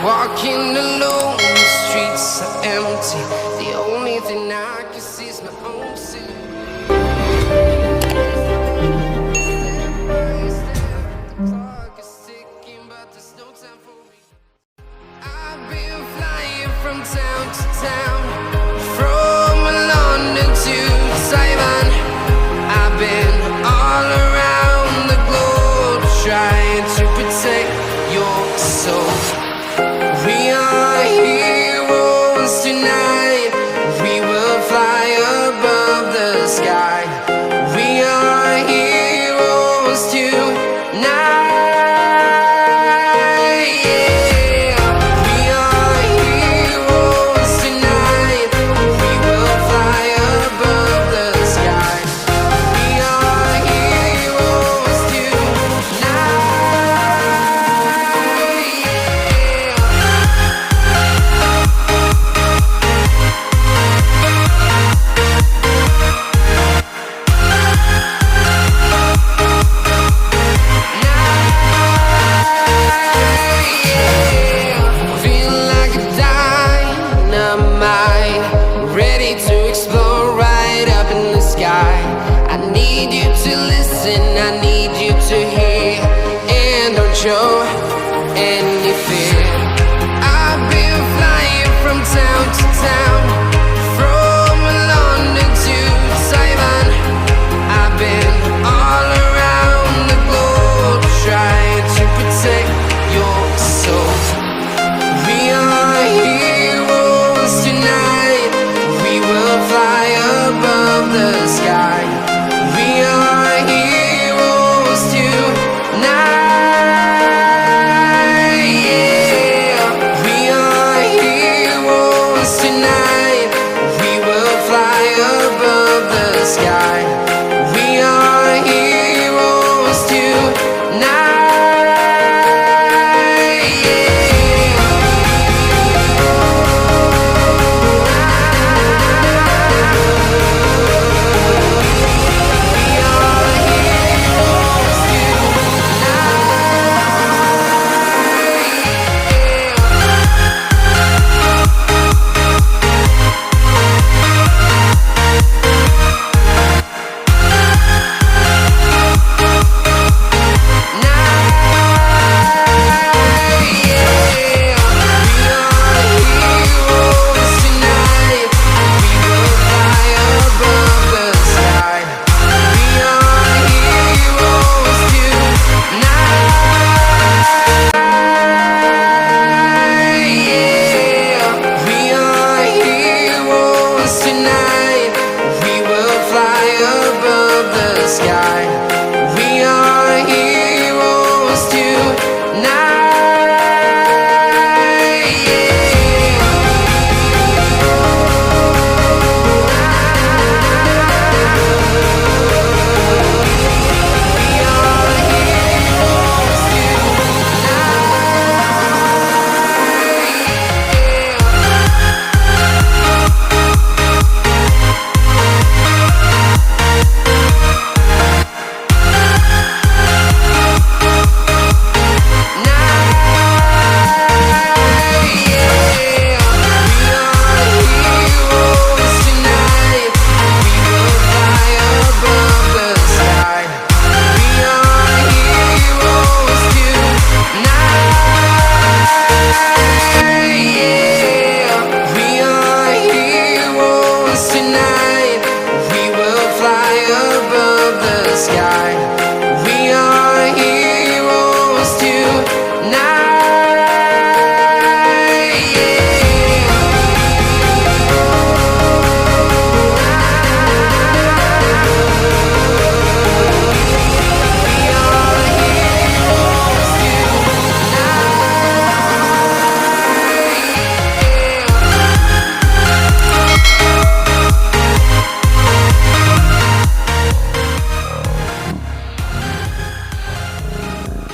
Walking alone, the streets are empty. The only thing I can see is my own city. The clock is ticking, but there's no time for me. I've been flying from town to town, from London to Taiwan. I've been all around the globe trying to protect your soul. We are heroes tonight. We will fly above the sky. We are heroes tonight. Yeah. We are heroes tonight. We will fly above the sky. We are heroes tonight. Feel like a dynamite, ready to explode right up in the sky. I need you to listen, I need